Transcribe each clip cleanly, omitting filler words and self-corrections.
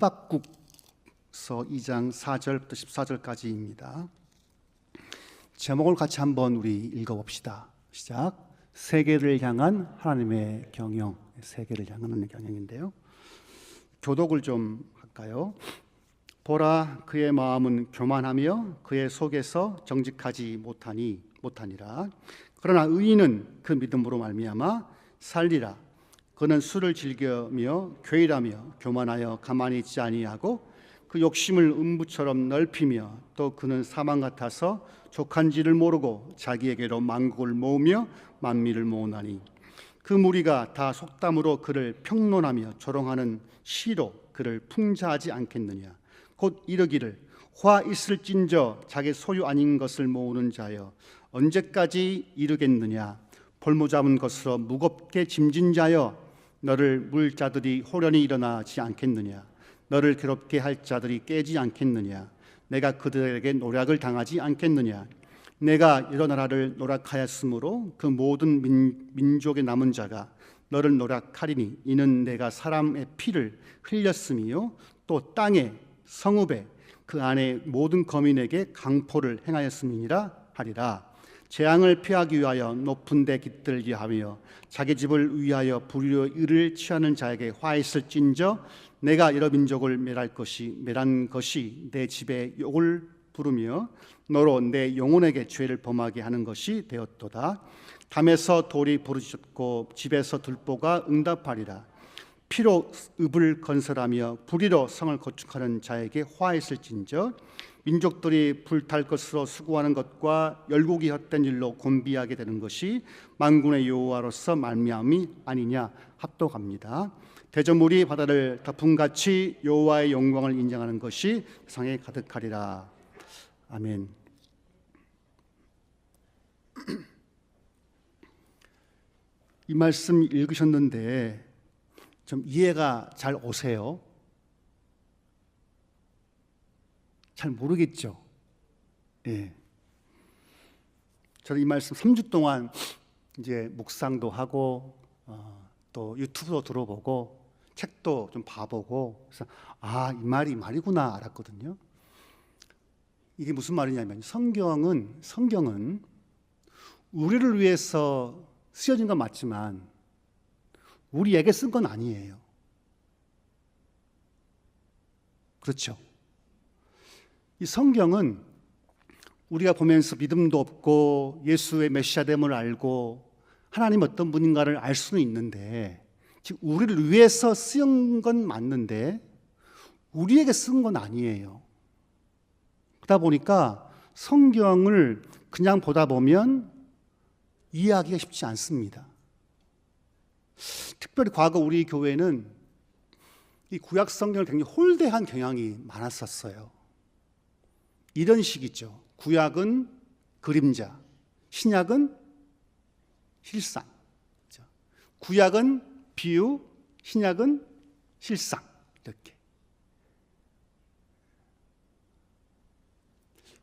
하박국서 2장 4절부터 14절까지입니다. 제목을 같이 한번 우리 읽어봅시다. 시작. 세계를 향한 하나님의 경영. 세계를 향하는 경영인데요. 교독을 좀 할까요? 보라, 그의 마음은 교만하며 그의 속에서 정직하지 못하니라. 그러나 의인은 그 믿음으로 말미암아 살리라. 그는 술을 즐겨며 괴일하며 교만하여 가만히 있지 아니하고 그 욕심을 음부처럼 넓히며 또 그는 사망 같아서 족한지를 모르고 자기에게로 만국을 모으며 만민을 모으나니 그 무리가 다 속담으로 그를 평론하며 조롱하는 시로 그를 풍자하지 않겠느냐. 곧 이르기를 화 있을진저 자기 소유 아닌 것을 모으는 자여 언제까지 이르겠느냐. 볼모 잡은 것으로 무겁게 짐진 자여 너를 물 자들이 호련히 일어나지 않겠느냐. 너를 괴롭게 할 자들이 깨지 않겠느냐. 내가 그들에게 노략을 당하지 않겠느냐. 내가 여러 나라를 노략하였으므로 그 모든 민족의 남은 자가 너를 노략하리니 이는 내가 사람의 피를 흘렸으며 또 땅에 성읍에 그 안에 모든 거민에게 강포를 행하였음이니라 하리라. 재앙을 피하기 위하여 높은 데 깃들게 하며 자기 집을 위하여 불의로 의를 취하는 자에게 화 있을진저 내가 여러 민족을 멸한 것이 내 집에 욕을 부르며 너로 내 영혼에게 죄를 범하게 하는 것이 되었도다. 담에서 돌이 부르짖고 집에서 들보가 응답하리라. 피로 읍을 건설하며 불의로 성을 건축하는 자에게 화 있을진저 민족들이 불탈 것으로 수고하는 것과 열국이 헛된 일로 곤비하게 되는 것이 만군의 여호와로서 말미암이 아니냐 합독합니다. 대저물이 바다를 덮음같이 여호와의 영광을 인정하는 것이 세상에 가득하리라. 아멘. 이 말씀 읽으셨는데 좀 이해가 잘 오세요? 잘 모르겠죠? 예. 저는 이 말씀 3주 동안 이제 묵상도 하고 또 유튜브도 들어보고 책도 좀 봐보고 그래서 이 말이 이 말이구나 알았거든요. 이게 무슨 말이냐면 성경은 우리를 위해서 쓰여진 건 맞지만 우리에게 쓴 건 아니에요. 그렇죠? 이 성경은 우리가 보면서 믿음도 없고 예수의 메시아됨을 알고 하나님 어떤 분인가를 알 수는 있는데 즉 우리를 위해서 쓰인 건 맞는데 우리에게 쓴 건 아니에요. 그러다 보니까 성경을 그냥 보다 보면 이해하기가 쉽지 않습니다. 특별히 과거 우리 교회는 이 구약 성경을 굉장히 홀대한 경향이 많았었어요. 이런 식이죠. 구약은 그림자, 신약은 실상. 구약은 비유, 신약은 실상. 이렇게.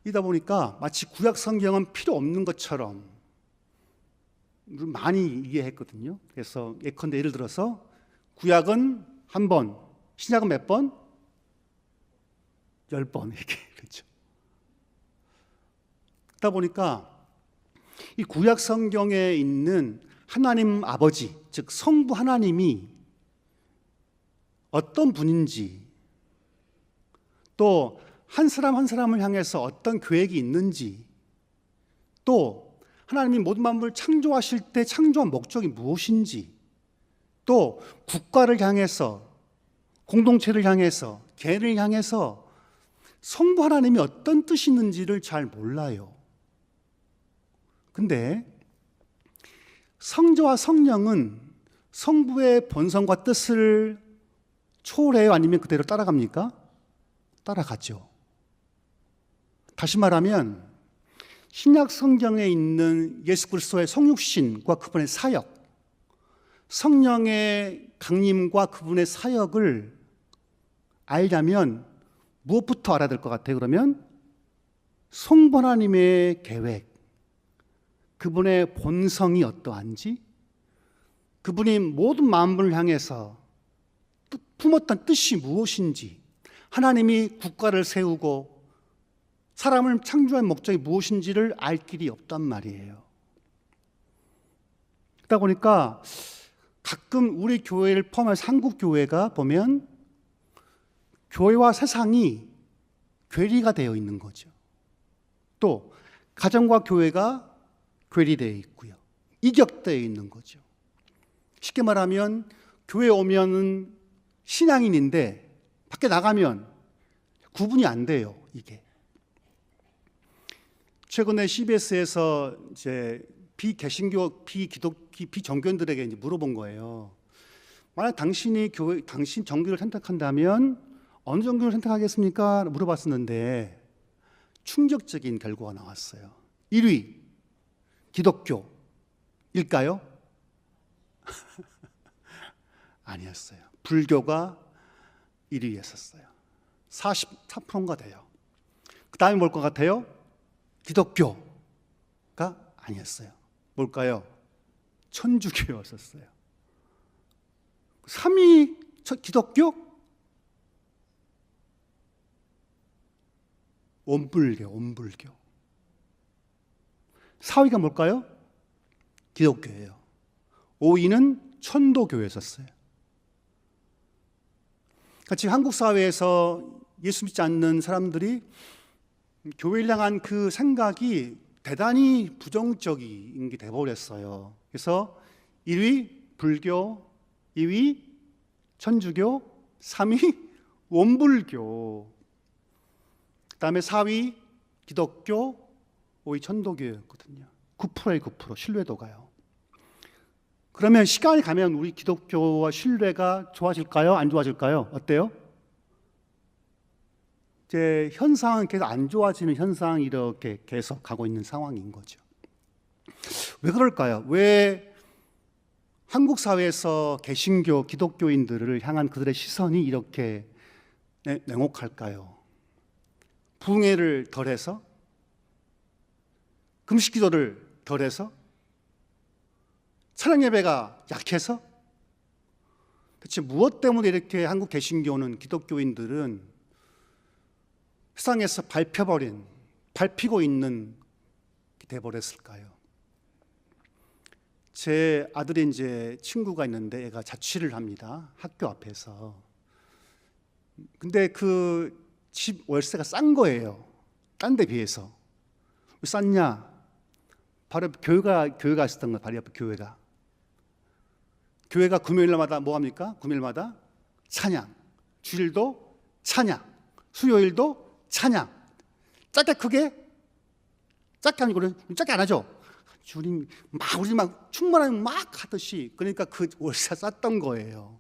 이다 보니까 마치 구약 성경은 필요 없는 것처럼 많이 이해했거든요. 그래서 예컨대 예를 들어서 구약은 한 번, 신약은 몇 번? 10번 이렇게 그렇죠. 그러다 보니까 이 구약 성경에 있는 하나님 아버지, 즉 성부 하나님이 어떤 분인지 또 한 사람 한 사람을 향해서 어떤 계획이 있는지 또 하나님이 모든 만물을 창조하실 때 창조한 목적이 무엇인지 또 국가를 향해서 공동체를 향해서 개를 향해서 성부 하나님이 어떤 뜻이 있는지를 잘 몰라요. 근데 성자와 성령은 성부의 본성과 뜻을 초월해요? 아니면 그대로 따라갑니까? 따라가죠. 다시 말하면 신약 성경에 있는 예수 그리스도의 성육신과 그분의 사역, 성령의 강림과 그분의 사역을 알려면 무엇부터 알아야 될 것 같아요? 그러면 성부 하나님의 계획, 그분의 본성이 어떠한지, 그분이 모든 만물을 향해서 품었던 뜻이 무엇인지 하나님이 국가를 세우고 사람을 창조한 목적이 무엇인지를 알 길이 없단 말이에요. 그러다 보니까 가끔 우리 교회를 포함해서 한국 교회가 보면 교회와 세상이 괴리가 되어 있는 거죠. 또 가정과 교회가 괴리되어 있고요. 이격되어 있는 거죠. 쉽게 말하면 교회에 오면은 신앙인인데 밖에 나가면 구분이 안 돼요, 이게. 최근에 CBS에서 이제 비개신교, 비종교인들에게 이제 물어본 거예요. 만약 당신 종교를 선택한다면 어느 종교를 선택하겠습니까? 물어봤었는데 충격적인 결과가 나왔어요. 1위 기독교일까요? 아니었어요. 불교가 1위였었어요. 44%가 돼요. 그 다음에 뭘 것 같아요? 기독교가 아니었어요. 뭘까요? 천주교였었어요. 3위 기독교? 원불교. 4위가 뭘까요? 기독교예요. 5위는 천도교였었어요. 그러니까 지금 한국 사회에서 예수 믿지 않는 사람들이 교회를 향한 그 생각이 대단히 부정적인 게 돼버렸어요. 그래서 1위 불교, 2위 천주교, 3위 원불교, 그 다음에 4위 기독교, 5위 천도교였거든요. 9%에 9%, 신뢰도가요. 그러면 시간이 가면 우리 기독교와 신뢰가 좋아질까요? 안 좋아질까요? 어때요? 이제 현상은 계속 안 좋아지는 현상이 이렇게 계속 가고 있는 상황인 거죠. 왜 그럴까요? 왜 한국 사회에서 개신교, 기독교인들을 향한 그들의 시선이 이렇게 냉혹할까요? 부흥회를 덜해서? 금식기도를 덜해서? 찬양 예배가 약해서? 대체 무엇 때문에 이렇게 한국 개신교는, 기독교인들은 세상에서 밟히고 있는 게 돼버렸을까요? 제 아들이 이제 친구가 있는데 얘가 자취를 합니다. 학교 앞에서. 근데 그 집 월세가 싼 거예요. 딴 데 비해서. 왜 쌌냐? 바로 교회가 있었던 거예요. 바로 옆에 교회가 금요일마다 뭐 합니까? 금요일마다 찬양. 주일도 찬양. 수요일도 찬양. 짧게 크게? 짧게 아니고 짧게 안 하죠. 주님 우리 막 충만하면 막 하듯이. 그러니까 그 월세 쌌던 거예요.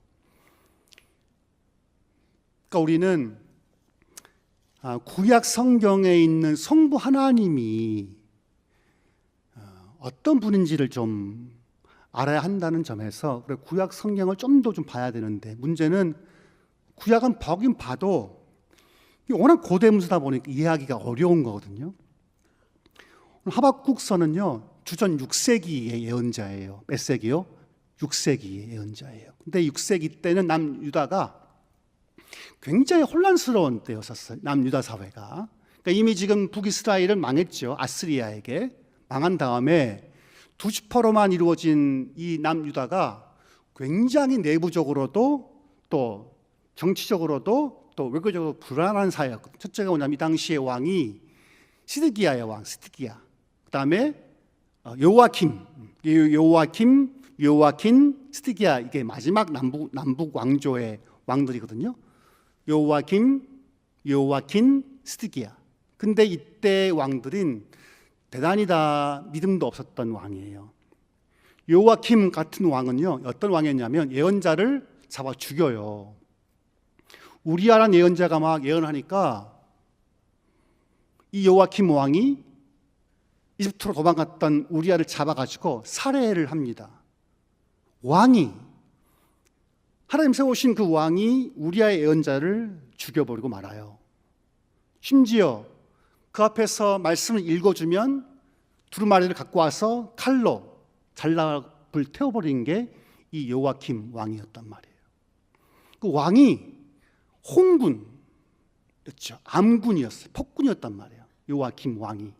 그러니까 우리는 구약 성경에 있는 성부 하나님이 어떤 분인지를 좀 알아야 한다는 점에서 구약 성경을 좀 더 봐야 되는데, 문제는 구약은 보긴 봐도 워낙 고대 문서다 보니까 이해하기가 어려운 거거든요. 하박국서는요 주전 6세기의 예언자예요. 몇 세기요? 6세기의 예언자예요. 근데 6세기 때는 남유다가 굉장히 혼란스러운 때였었어요. 남유다 사회가. 그러니까 이미 지금 북이스라엘은 망했죠. 아스리아에게 망한 다음에 90%만 이루어진 이 남유다가 굉장히 내부적으로도 또 정치적으로도 또 외교적으로 불안한 사회였거든요. 첫째가 뭐냐면 이 당시의 왕이 시드기야의 왕, 시드기야. 그 다음에 요아킴, 시드기야, 이게 마지막 남북 왕조의 왕들이거든요. 요아킴, 시드기야. 근데 이때 왕들은 대단히 다 믿음도 없었던 왕이에요. 요아킴 같은 왕은요, 어떤 왕이었냐면 예언자를 잡아 죽여요. 우리아라는 예언자가 막 예언하니까 이 요아킴 왕이 이집트로 도망갔던 우리아를 잡아가지고 살해를 합니다. 하나님 세우신 그 왕이 우리아의 예언자를 죽여버리고 말아요. 심지어 그 앞에서 말씀을 읽어주면 두루마리를 갖고 와서 칼로 잘라불 태워버린 게 이 요아킴 왕이었단 말이에요. 그 왕이 그렇죠. 암군이었어요. 폭군이었단 말이에요. 요아킴 왕이.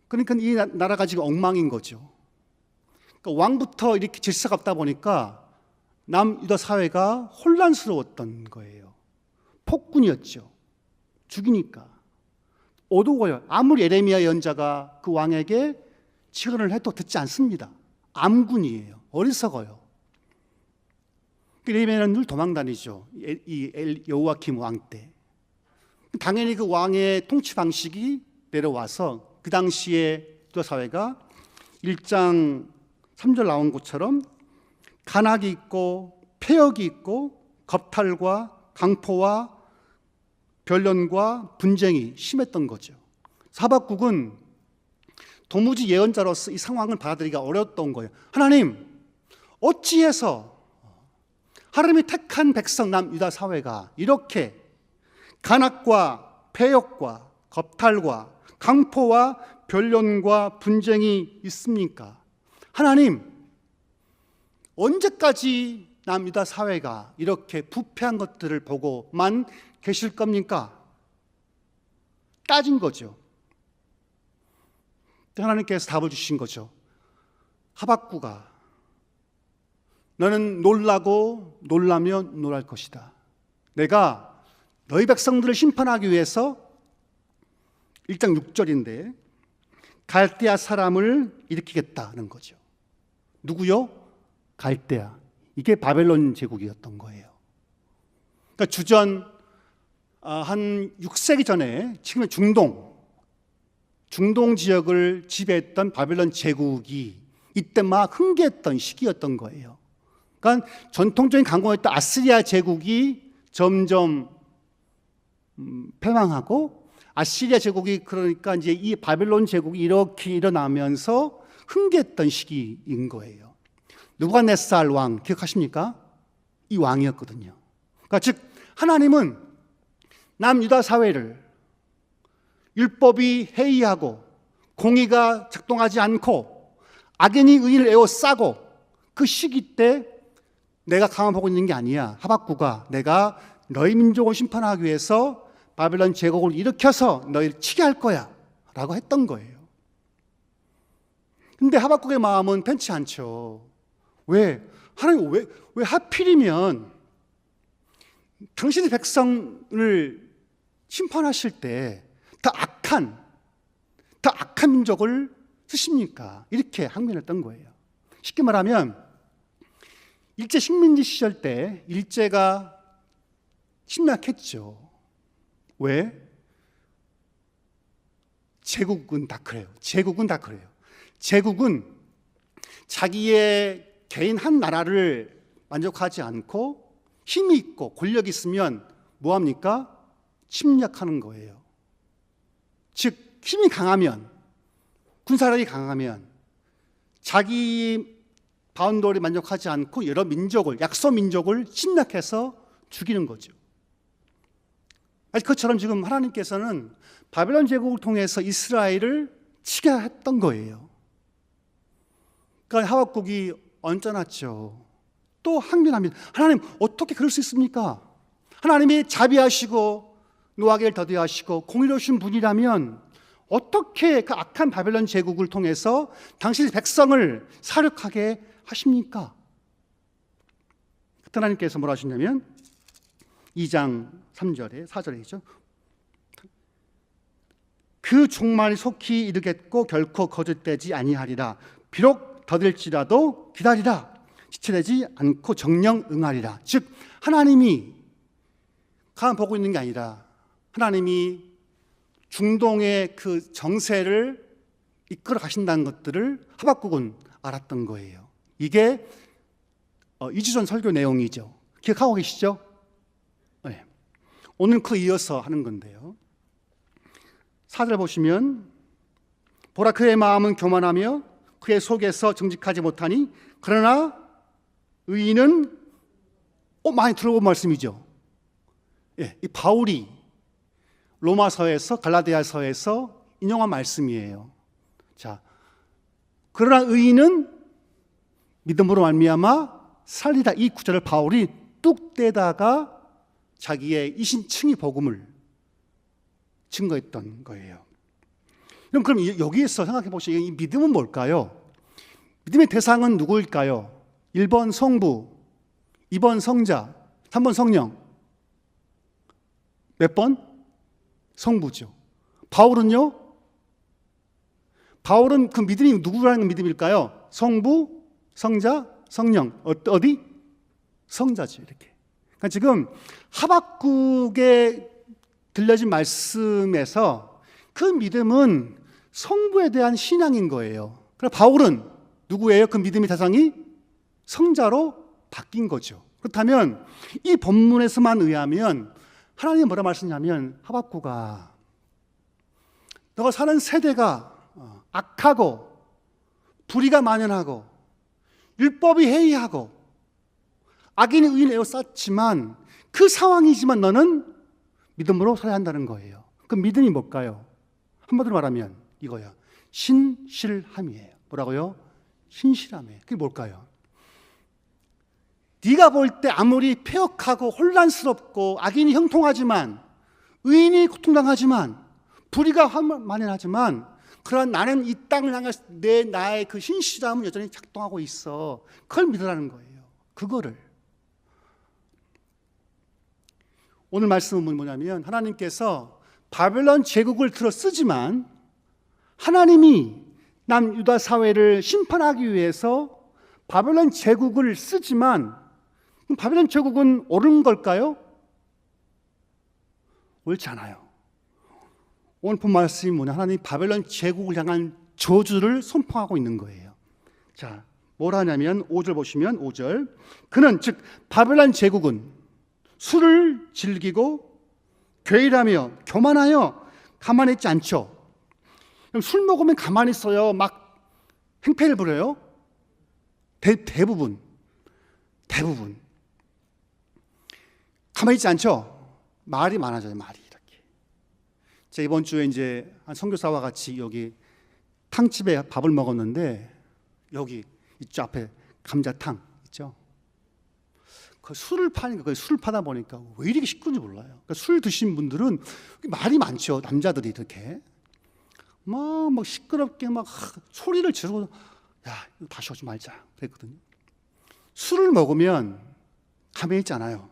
그러니까 이 나라가 지금 엉망인 거죠. 그러니까 왕부터 이렇게 질서가 없다 보니까 남유다 사회가 혼란스러웠던 거예요. 폭군이었죠. 죽이니까. 어두워요. 아무리 예레미야 예언자가 그 왕에게 치근을 해도 듣지 않습니다. 암군이에요. 어리석어요. 예레미야는 늘 도망다니죠. 이 여호야김 왕 때. 당연히 그 왕의 통치 방식이 내려와서 그 당시에 유다 사회가 1장 3절 나온 것처럼 간악이 있고 폐역이 있고 겁탈과 강포와 변론과 분쟁이 심했던 거죠. 하박국은 도무지 예언자로서 이 상황을 받아들이기가 어려웠던 거예요. 하나님, 어찌해서 하나님이 택한 백성 남유다 사회가 이렇게 간악과 폐역과 겁탈과 강포와 변론과 분쟁이 있습니까? 하나님, 언제까지 남유다 사회가 이렇게 부패한 것들을 보고만 계실 겁니까? 따진 거죠. 하나님께서 답을 주신 거죠. 하박국아, 너는 놀라고 놀라면 놀랄 것이다. 내가 너희 백성들을 심판하기 위해서 1장 6절인데 갈대아 사람을 일으키겠다는 거죠. 누구요? 갈대아. 이게 바벨론 제국이었던 거예요. 그러니까 주전 한 6세기 전에 지금 중동 지역을 지배했던 바벨론 제국이 이때 막 흥계했던 시기였던 거예요. 그러니까 전통적인 강국이었던 아시리아 제국이 점점 패망하고 아시리아 제국이 그러니까 이제 이 바벨론 제국이 이렇게 일어나면서 흥계했던 시기인 거예요. 느부갓네살 왕 기억하십니까? 이 왕이었거든요. 그러니까 즉 하나님은 남유다 사회를 율법이 해이하고 공의가 작동하지 않고 악인이 의인을 에워싸고 그 시기 때 내가 가만 보고 있는 게 아니야. 하박국아, 내가 너희 민족을 심판하기 위해서 바벨론 제국을 일으켜서 너희를 치게 할 거야 라고 했던 거예요. 근데 하박국의 마음은 편치 않죠. 왜? 하나님 왜 하필이면 당신의 백성을 심판하실 때 더 악한 민족을 쓰십니까? 이렇게 항변했던 거예요. 쉽게 말하면 일제 식민지 시절 때 일제가 침략했죠. 왜? 제국은 다 그래요. 제국은 자기의 개인 한 나라를 만족하지 않고 힘이 있고 권력이 있으면 뭐합니까? 침략하는 거예요. 즉 힘이 강하면, 군사력이 강하면 자기 바운더리 만족하지 않고 여러 민족을, 약소 민족을 침략해서 죽이는 거죠. 그것처럼 지금 하나님께서는 바벨론 제국을 통해서 이스라엘을 치게 했던 거예요. 그러니까 하박국이 언짢았죠. 또 항변합니다. 하나님, 어떻게 그럴 수 있습니까? 하나님이 자비하시고 노하기를 더디하시고 공의로우신 분이라면 어떻게 그 악한 바벨론 제국을 통해서 당신의 백성을 사륙하게 하십니까? 그때 하나님께서 뭐라 하시냐면 2장 3절에 4절이죠. 그 종말이 속히 이르겠고 결코 거짓되지 아니하리라. 비록 더딜지라도 기다리라. 지체되지 않고 정령 응하리라. 즉 하나님이 가만 보고 있는 게 아니라 하나님이 중동의 그 정세를 이끌어 가신다는 것들을 하박국은 알았던 거예요. 이게 2주 전 설교 내용이죠. 기억하고 계시죠? 네. 오늘 그 이어서 하는 건데요. 4절 보시면 보라 그의 마음은 교만하며 그의 속에서 정직하지 못하니 그러나 의인은 많이 들어본 말씀이죠. 예, 이 바울이 로마서에서 갈라디아서에서 인용한 말씀이에요. 자, 그러나 의인은 믿음으로 말미암아 살리다. 이 구절을 바울이 뚝 떼다가 자기의 이신층의 복음을 증거했던 거예요. 그럼 여기에서 생각해 보시면 이 믿음은 뭘까요? 믿음의 대상은 누구일까요? 1번 성부, 2번 성자, 3번 성령. 몇 번? 성부죠. 바울은요? 바울은 그 믿음이 누구라는 믿음일까요? 성부, 성자, 성령. 어디? 성자죠. 이렇게. 그러니까 지금 하박국에 들려진 말씀에서 그 믿음은 성부에 대한 신앙인 거예요. 그래서 바울은 누구예요? 그 믿음의 대상이 성자로 바뀐 거죠. 그렇다면 이 본문에서만 의하면 하나님이 뭐라 말씀하냐면 하박국아, 너가 사는 세대가 악하고 불의가 만연하고 율법이 해이하고 악인이 의인을 에워쌌지만 그 상황이지만 너는 믿음으로 살아야 한다는 거예요. 그 믿음이 뭘까요? 한마디로 말하면 이거야. 신실함이에요. 뭐라고요? 신실함이에요. 그게 뭘까요? 네가 볼 때 아무리 폐역하고 혼란스럽고 악인이 형통하지만 의인이 고통당하지만 불의가 만연하지만 그러나 나는 이 땅을 향한 나의 그 신실함은 여전히 작동하고 있어. 그걸 믿으라는 거예요. 그거를. 오늘 말씀은 뭐냐면 하나님께서 바벨론 제국을 들어 쓰지만 하나님이 남유다 사회를 심판하기 위해서 바벨론 제국을 쓰지만 바벨론 제국은 옳은 걸까요? 옳지 않아요. 오늘 본 말씀이 뭐냐? 하나님이 바벨론 제국을 향한 저주를 선포하고 있는 거예요. 자, 뭘 하냐면 5절 보시면 5절. 그는 즉 바벨론 제국은 술을 즐기고 괴일하며 교만하여 가만히 있지 않죠. 그럼 술 먹으면 가만히 있어요? 막 행패를 부려요? 대부분 가만히 있지 않죠. 말이 많아져요. 말이 이렇게. 제가 이번 주에 이제 한 선교사와 같이 여기 탕집에 밥을 먹었는데 여기 이쪽 앞에 감자탕 있죠. 그 술을 파니까 그 술을 파다 보니까 왜 이렇게 시끄러운지 몰라요. 그러니까 술 드신 분들은 말이 많죠. 남자들이 이렇게 막 시끄럽게 막 소리를 지르고 야 이거 다시 오지 말자 그랬거든요. 술을 먹으면 가만히 있지 않아요.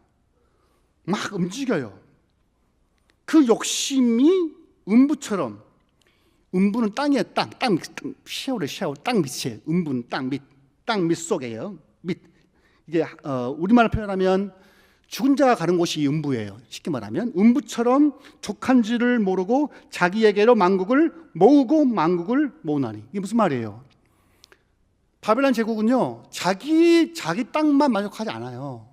막 움직여요. 그 욕심이 음부처럼, 음부는 땅이에요. 땅 샤워래 샤워. 땅 밑에 음부는 땅 밑 속에요. 밑. 이게 우리말로 표현하면 죽은 자가 가는 곳이 음부예요. 쉽게 말하면 음부처럼 족한 줄을 모르고 자기에게로 만국을 모으고 만국을 모으나니. 이게 무슨 말이에요? 바벨론 제국은요 자기 땅만 만족하지 않아요.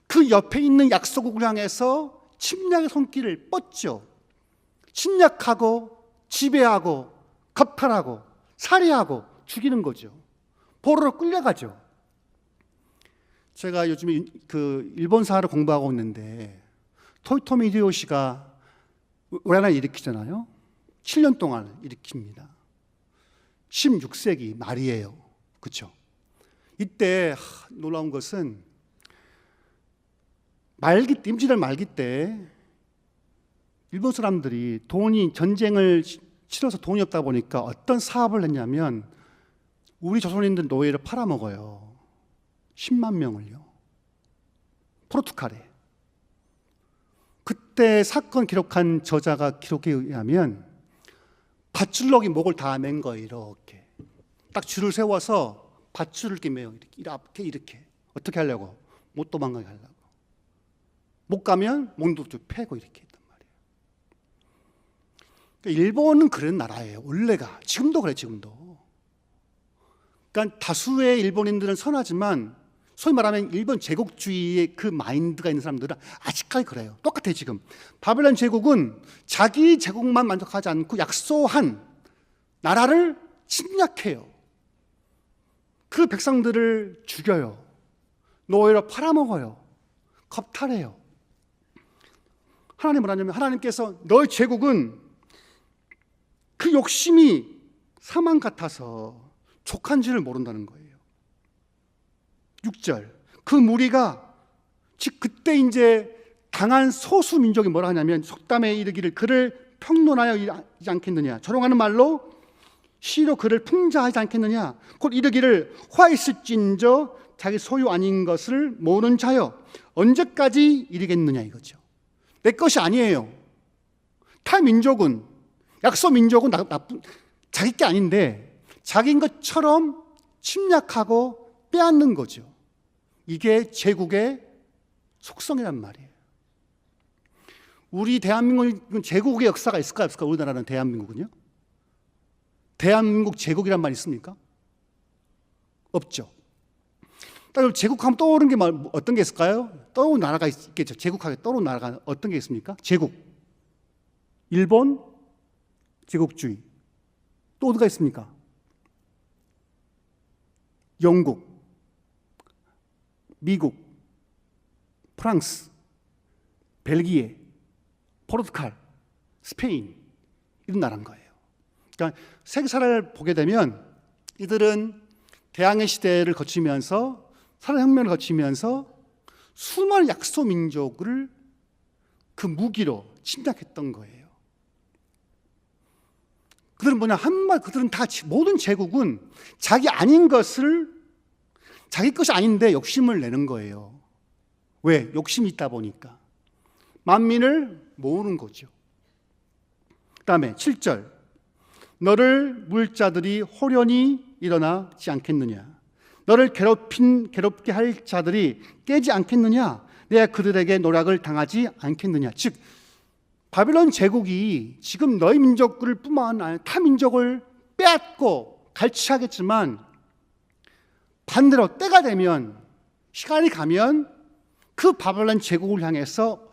그 옆에 있는 약소국을 향해서 침략의 손길을 뻗죠. 침략하고 지배하고 겁탈하고 살해하고 죽이는 거죠. 포로로 끌려가죠. 제가 요즘에 그 일본사를 공부하고 있는데 토요토미 히데요시가 우라나를 일으키잖아요. 7년 동안 일으킵니다. 16세기 말이에요. 그렇죠? 이때 놀라운 것은 임진왜란 말기 때 일본 사람들이 전쟁을 치러서 돈이 없다 보니까 어떤 사업을 했냐면 우리 조선인들 노예를 팔아먹어요. 10만 명을요. 포르투갈에. 그때 사건 기록한 저자가 기록에 의하면 밧줄럭이 목을 다 맨 거예요. 이렇게 딱 줄을 세워서 밧줄을 이렇게 매요. 이렇게 어떻게 하려고? 못 도망가게 하려고. 못 가면 목도 좀 패고 이렇게 했단 말이에요. 그러니까 일본은 그런 나라예요. 원래가. 지금도 그래. 지금도. 그러니까 다수의 일본인들은 선하지만 소위 말하면 일본 제국주의의 그 마인드가 있는 사람들은 아직까지 그래요. 똑같아요. 지금 바벨론 제국은 자기 제국만 만족하지 않고 약소한 나라를 침략해요. 그 백성들을 죽여요. 노예로 팔아먹어요. 겁탈해요. 하나님 뭐라냐면 하나님께서 너의 제국은 그 욕심이 사망 같아서 족한 줄을 모른다는 거예요. 6절 그 무리가 즉 그때 이제 당한 소수 민족이 뭐라 하냐면 속담에 이르기를 그를 평론하여 이지 않겠느냐, 조롱하는 말로 시로 그를 풍자하지 않겠느냐, 곧 이르기를 화 있을진저 자기 소유 아닌 것을 모으는 자여 언제까지 이르겠느냐 이거죠. 내 것이 아니에요. 타 민족은, 약소 민족은 나쁜 자기 게 아닌데 자기인 것처럼 침략하고 빼앗는 거죠. 이게 제국의 속성이란 말이에요. 우리 대한민국은 제국의 역사가 있을까 없을까? 우리나라는 대한민국은요? 대한민국 제국이란 말 있습니까? 없죠. 제국하면 떠오르는 게 어떤 게 있을까요? 떠오르는 나라가 있겠죠. 제국하게 떠오르는 나라가 어떤 게 있습니까? 제국, 일본, 제국주의. 또 어디가 있습니까? 영국, 미국, 프랑스, 벨기에, 포르투갈, 스페인, 이런 나라인 거예요. 그러니까 세계사를 보게 되면 이들은 대항해 시대를 거치면서 산업혁명을 거치면서 수많은 약소 민족을 그 무기로 침략했던 거예요. 그들은 뭐냐, 그들은 다 모든 제국은 자기 아닌 것을 자기 것이 아닌데 욕심을 내는 거예요. 왜? 욕심이 있다 보니까 만민을 모으는 거죠. 그 다음에 7절, 너를 물자들이 호련히 일어나지 않겠느냐, 너를 괴롭게 할 자들이 깨지 않겠느냐, 내가 그들에게 노략을 당하지 않겠느냐. 즉 바빌론 제국이 지금 너희 민족을 뿐만 아니라 타 민족을 빼앗고 갈취하겠지만 반대로 때가 되면, 시간이 가면 그 바벨론 제국을 향해서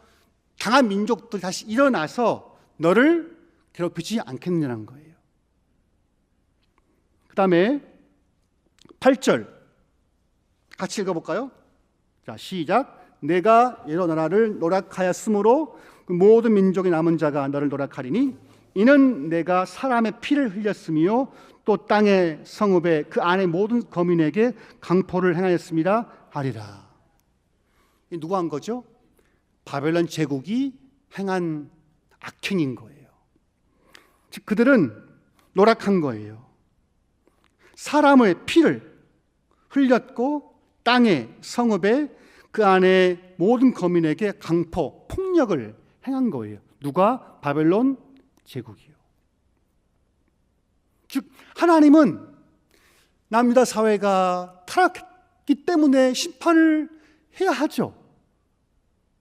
강한 민족들이 다시 일어나서 너를 괴롭히지 않겠느냐는 거예요. 그 다음에 8절 같이 읽어볼까요? 자, 시작. 내가 여러 나라를 노략하였으므로 그 모든 민족의 남은 자가 너를 노략하리니 이는 내가 사람의 피를 흘렸으며 또 땅의 성읍에 그 안의 모든 거민에게 강포를 행하였습니다 하리라. 누가 한 거죠? 바벨론 제국이 행한 악행인 거예요. 즉 그들은 노략한 거예요. 사람의 피를 흘렸고 땅의 성읍에 그 안에 모든 거민에게 강포, 폭력을 행한 거예요. 누가? 바벨론 제국이요. 즉 하나님은 남유다 사회가 타락했기 때문에 심판을 해야 하죠.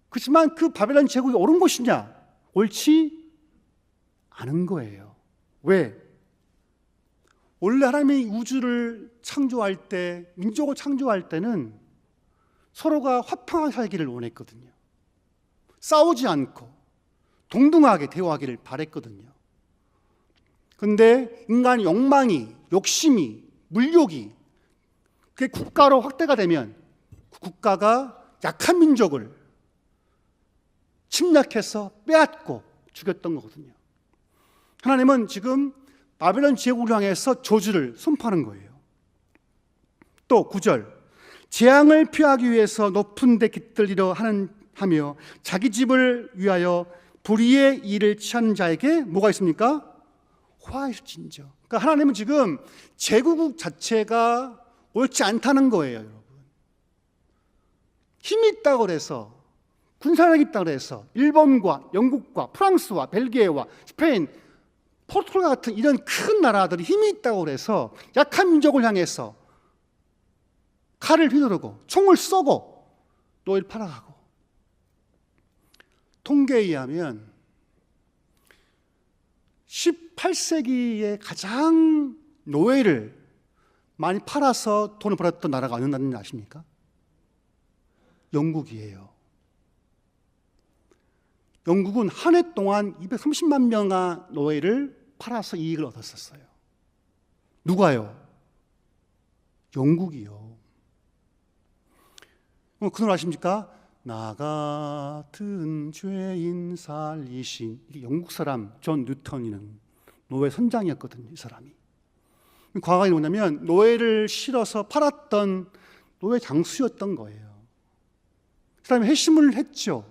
그렇지만 그 바벨론 제국이 옳은 것이냐? 옳지 않은 거예요. 왜? 원래 하나님이 우주를 창조할 때, 민족을 창조할 때는 서로가 화평하게 살기를 원했거든요. 싸우지 않고 동등하게 대화하기를 바랬거든요. 그런데 인간의 욕망이, 욕심이, 물욕이 그게 국가로 확대가 되면 그 국가가 약한 민족을 침략해서 빼앗고 죽였던 거거든요. 하나님은 지금 바벨론 제국을 향해서 저주를 선포하는 거예요. 또 9절, 재앙을 피하기 위해서 높은 데 깃들리려 하며 자기 집을 위하여 불의의 일을 취하는 자에게 뭐가 있습니까? 화일진저. 그러니까 하나님은 지금 제국 자체가 옳지 않다는 거예요, 여러분. 힘이 있다고 그래서, 군사력이 있다고 그래서 일본과 영국과 프랑스와 벨기에와 스페인, 포르투갈 같은 이런 큰 나라들이 힘이 있다고 그래서 약한 민족을 향해서 칼을 휘두르고 총을 쏘고 노예를 팔아가고, 통계에 의하면 18세기에 가장 노예를 많이 팔아서 돈을 벌었던 나라가 어느 나라인지 아십니까? 영국이에요. 영국은 한 해 동안 230만 명의 노예를 팔아서 이익을 얻었었어요. 누가요? 영국이요. 그 노래 아십니까? 나 같은 죄인 살리신. 이게 영국 사람 존 뉴턴이는 노예 선장이었거든요, 이 사람이. 과거에 뭐냐면 노예를 실어서 팔았던 노예 장수였던 거예요. 그 다음에 회심을 했죠.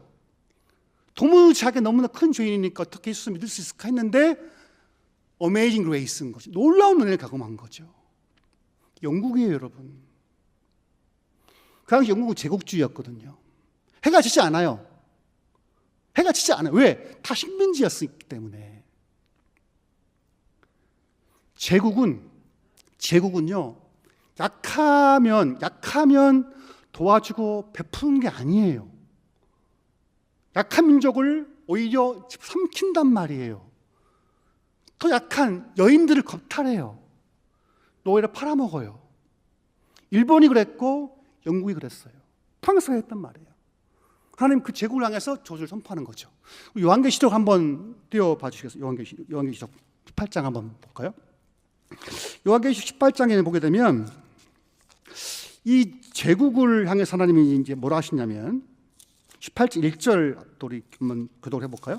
도무지 자기가 너무나 큰 죄인이니까 어떻게 예수를 믿을 수 있을까 했는데 어메이징 그레이스인 거죠. 놀라운 은혜를 경험한 거죠. 영국이에요, 여러분. 그 당시 영국은 제국주의였거든요. 해가 지지 않아요. 해가 지지 않아요. 왜? 다 식민지였기 때문에. 제국은요, 약하면 도와주고 베푸는 게 아니에요. 약한 민족을 오히려 삼킨단 말이에요. 더 약한 여인들을 겁탈해요. 노예를 팔아먹어요. 일본이 그랬고 영국이 그랬어요. 프랑스가 했단 말이에요. 하나님 그 제국을 향해서 저주를 선포하는 거죠. 요한계시록 한번 띄워봐 주시겠어요? 요한계시록 18장 한번 볼까요? 요한계시록 18장에 보게 되면 이 제국을 향해서 하나님이 이제 뭐라 하시냐면 18절 1절 우리 한번 교독을 해볼까요?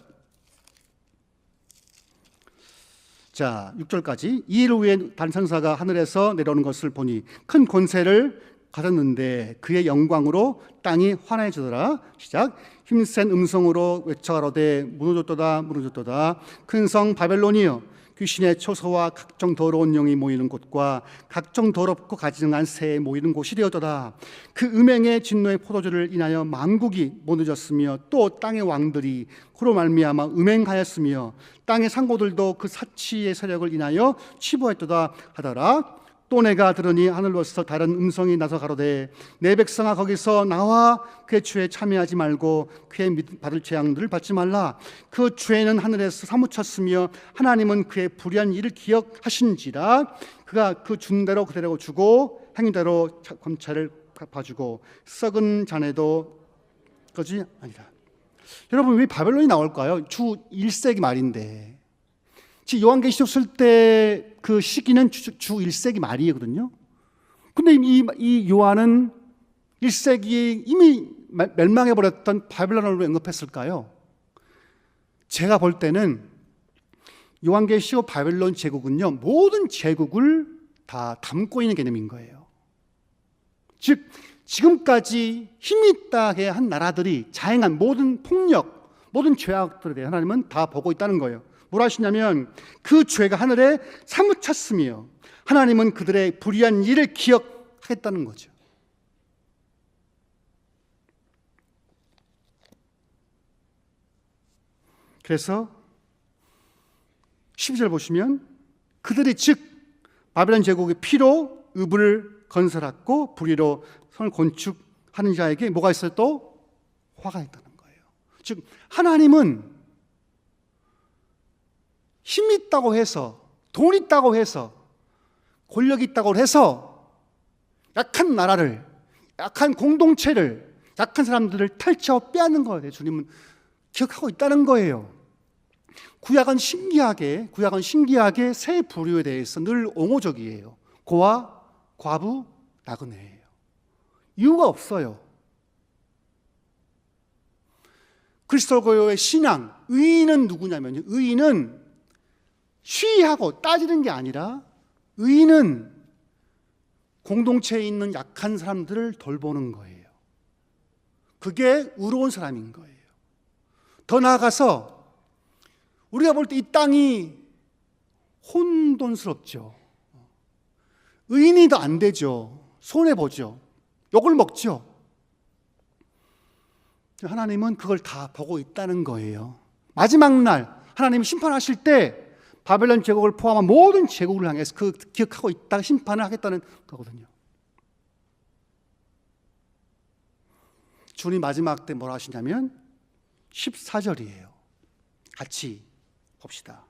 자, 6절까지. 이 일 후에 단천사가 하늘에서 내려오는 것을 보니 큰 권세를 가졌는데 그의 영광으로 땅이 환해지더라. 시작. 힘센 음성으로 외쳐가로되 무너졌도다 무너졌도다. 큰 성 바벨론이여 귀신의 초소와 각종 더러운 영이 모이는 곳과 각종 더럽고 가증한 새에 모이는 곳이 되었도다. 그 음행의 진노의 포도주를 인하여 만국이 무너졌으며 또 땅의 왕들이 그로 말미암아 음행하였으며 땅의 상고들도 그 사치의 세력을 인하여 치부하였도다 하더라. 또 내가 들으니 하늘로서 다른 음성이 나서 가로되 내 백성아 거기서 나와 그의 죄에 참여하지 말고 그의 받을 재앙들을 받지 말라. 그 죄는 하늘에서 사무쳤으며 하나님은 그의 불의한 일을 기억하신지라. 그가 그 준 대로 그대로 주고 행위대로 검찰을 봐주고 썩은 잔에도 거지 아니라. 여러분 왜 바벨론이 나올까요? 주 1세기 말인데 지금 요한계시록 쓸 때 그 시기는 주 1세기 말이거든요. 근데 이 요한은 1세기에 이미 멸망해버렸던 바벨론을 왜 언급했을까요? 제가 볼 때는 요한계시록 바벨론 제국은요, 모든 제국을 다 담고 있는 개념인 거예요. 즉 지금까지 힘이 있다게 한 나라들이 자행한 모든 폭력, 모든 죄악들에 대해 하나님은 다 보고 있다는 거예요. 뭐라 하시냐면 그 죄가 하늘에 사무쳤으며 하나님은 그들의 불의한 일을 기억하겠다는 거죠. 그래서 12절 보시면 그들이 즉 바벨론 제국의 피로 읍을 건설했고 불의로 성을 건축하는 자에게 뭐가 있어요? 또 화가 있다는 거예요. 즉 하나님은 힘 있다고 해서, 돈 있다고 해서, 권력 있다고 해서 약한 나라를, 약한 공동체를, 약한 사람들을 탈취하고 빼앗는 거예요. 주님은 기억하고 있다는 거예요. 구약은 신기하게 새 부류에 대해서 늘 옹호적이에요. 고아, 과부, 나그네예요. 이유가 없어요. 그리스도교의 신앙, 의인은 누구냐면요. 의인은 시위하고 따지는 게 아니라 의인은 공동체에 있는 약한 사람들을 돌보는 거예요. 그게 의로운 사람인 거예요. 더 나아가서 우리가 볼 때 이 땅이 혼돈스럽죠. 의인이 더 안 되죠. 손해보죠. 욕을 먹죠. 하나님은 그걸 다 보고 있다는 거예요. 마지막 날 하나님이 심판하실 때 바벨론 제국을 포함한 모든 제국을 향해서 그 기억하고 있다가 심판을 하겠다는 거거든요. 주님 마지막 때 뭐라 하시냐면 14절이에요. 같이 봅시다.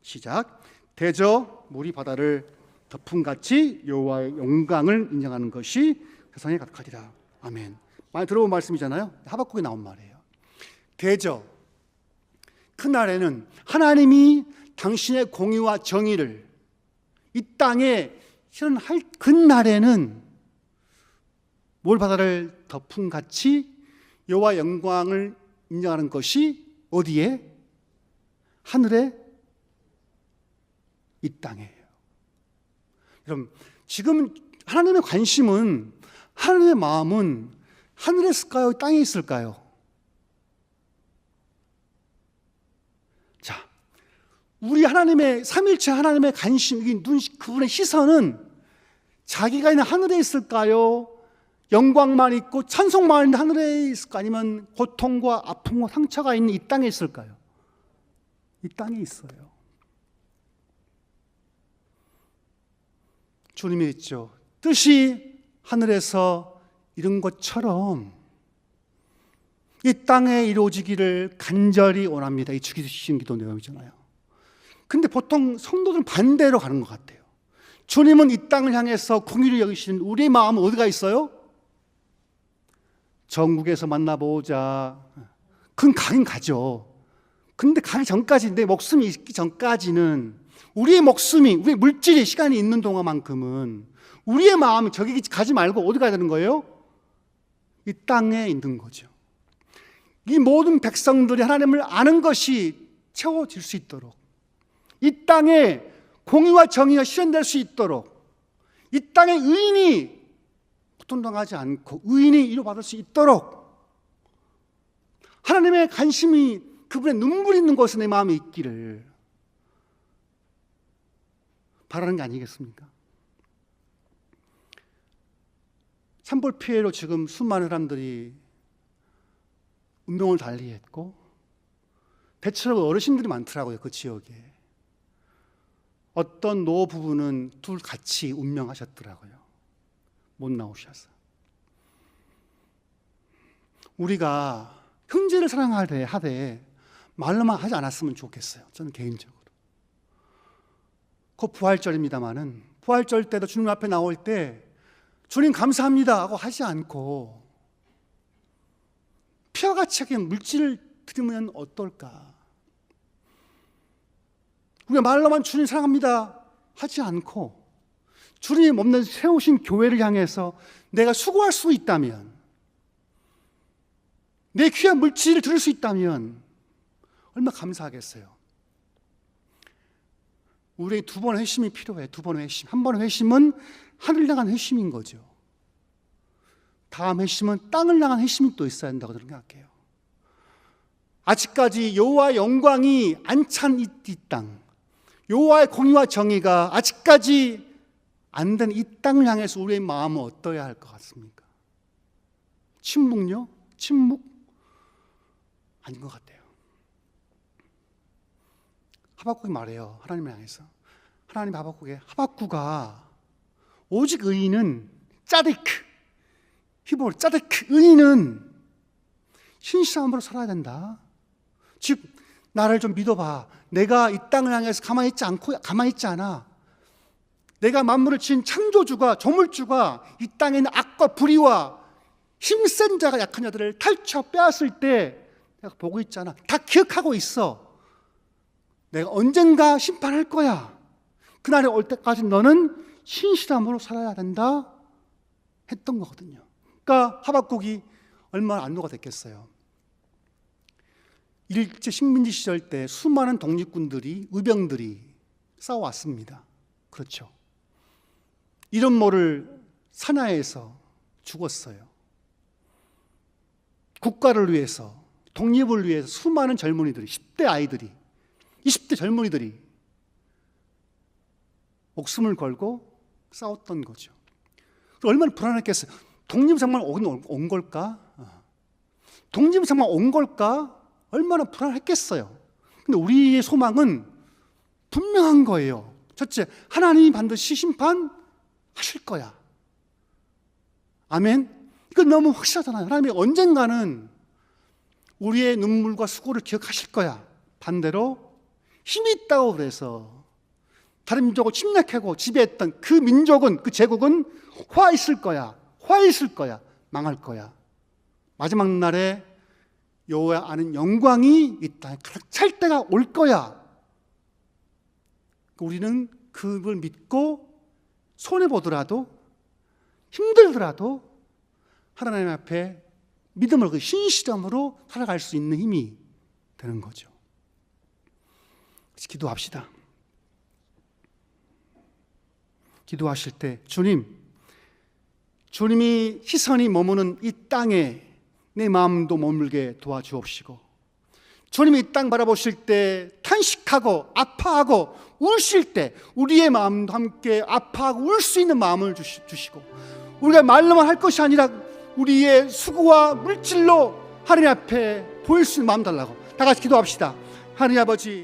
시작. 대저 물이 바다를 덮음같이 여호와의 영광을 인정하는 것이 세상에 가득하리라. 아멘. 많이 들어본 말씀이잖아요. 하박국에 나온 말이에요. 대저 그날에는 하나님이 당신의 공의와 정의를 이 땅에 실현할 그날에는 물 바다를 덮음같이 여호와 영광을 인정하는 것이 어디에? 하늘에, 이 땅이에요. 여러분 지금 하나님의 관심은, 하나님의 마음은 하늘에 있을까요? 땅에 있을까요? 자, 우리 하나님의 삼일체 하나님의 관심, 그분의 시선은 자기가 있는 하늘에 있을까요? 영광만 있고 찬송만 있는 하늘에 있을까? 아니면 고통과 아픔과 상처가 있는 이 땅에 있을까요? 이 땅에 있어요. 주님이 했죠. 뜻이 하늘에서 이룬 것처럼 이 땅에 이루어지기를 간절히 원합니다. 이 주기도신 기도 내용이잖아요. 근데 보통 성도들은 반대로 가는 것 같아요. 주님은 이 땅을 향해서 긍휼히 여기시는 우리의 마음은 어디가 있어요? 전국에서 만나보자. 그건 가긴 가죠. 근데 가기 전까지, 내 목숨이 있기 전까지는 우리의 목숨이, 우리의 물질이 시간이 있는 동안만큼은 우리의 마음이 저기 가지 말고 어디 가야 되는 거예요? 이 땅에 있는 거죠. 이 모든 백성들이 하나님을 아는 것이 채워질 수 있도록, 이 땅에 공의와 정의가 실현될 수 있도록, 이 땅에 의인이 고통당하지 않고 의인이 이루받을 수 있도록 하나님의 관심이, 그분의 눈물이 있는 곳에 내 마음에 있기를 바라는 게 아니겠습니까? 산불 피해로 지금 수많은 사람들이 운명을 달리했고, 대체로 어르신들이 많더라고요. 그 지역에 어떤 노부부는 둘 같이 운명하셨더라고요. 못 나오셔서. 우리가 형제를 사랑하되 말로만 하지 않았으면 좋겠어요. 저는 개인적으로. 곧 부활절입니다마는, 부활절 때도 주님 앞에 나올 때 주님 감사합니다 하고 하지 않고 피와 같이 그냥 물질을 드리면 어떨까? 우리가 말로만 주님 사랑합니다 하지 않고 주님이 몸내 세우신 교회를 향해서 내가 수고할 수 있다면, 내 귀한 물질을 드릴 수 있다면 얼마나 감사하겠어요. 우리에게 두 번의 회심이 필요해. 두 번의 회심. 한 번의 회심은 하늘을 향한 회심인 거죠. 다음 회심은 땅을 향한 회심이 또 있어야 한다고 저는 생각해요. 아직까지 여호와의 영광이 안 찬 이 땅, 여호와의 공의와 정의가 아직까지 안 된 이 땅을 향해서 우리의 마음은 어떠해야 할 것 같습니까? 침묵요? 침묵? 아닌 것 같아요. 하박국이 말해요. 하나님을 향해서. 하나님, 하박국아 오직 의인은 짜디크, 히브리어로 짜디크, 의인은 신실함으로 살아야 된다. 즉 나를 좀 믿어봐. 내가 이 땅을 향해서 가만히 있지 않아. 내가 만물을 지은 창조주가, 조물주가 이 땅에 있는 악과 불의와 힘센 자가 약한 자들을 탈취 빼앗을 때 내가 보고 있잖아. 다 기억하고 있어. 내가 언젠가 심판할 거야. 그날이 올 때까지 너는 신실함으로 살아야 된다 했던 거거든요. 그러니까 하박국이 얼마나 안도가 됐겠어요. 일제 식민지 시절 때 수많은 독립군들이, 의병들이 싸워왔습니다. 그렇죠. 이름 모를 사나이에서 죽었어요. 국가를 위해서, 독립을 위해서 수많은 젊은이들이, 10대 아이들이, 20대 젊은이들이 목숨을 걸고 싸웠던 거죠. 얼마나 불안했겠어요. 독립이 정말 온 걸까? 독립이 정말 온 걸까? 얼마나 불안했겠어요. 근데 우리의 소망은 분명한 거예요. 첫째, 하나님이 반드시 심판하실 거야. 아멘? 이건 너무 확실하잖아요. 하나님이 언젠가는 우리의 눈물과 수고를 기억하실 거야. 반대로 힘이 있다고 그래서 다른 민족을 침략하고 지배했던 그 민족은, 그 제국은 화 있을 거야. 망할 거야. 마지막 날에 여호와 아는 영광이 이 땅에 가득 찰 때가 올 거야. 우리는 그걸 믿고 손해보더라도, 힘들더라도 하나님 앞에 믿음으로, 그 신실함으로 살아갈 수 있는 힘이 되는 거죠. 기도합시다. 기도하실 때, 주님, 주님이 시선이 머무는 이 땅에 내 마음도 머물게 도와주옵시고, 주님이 이 땅 바라보실 때 탄식하고 아파하고 우실 때 우리의 마음도 함께 아파하고 울 수 있는 마음을 주시고, 우리가 말로만 할 것이 아니라 우리의 수고와 물질로 하나님 앞에 보일 수 있는 마음 달라고 다 같이 기도합시다. 하나님 아버지,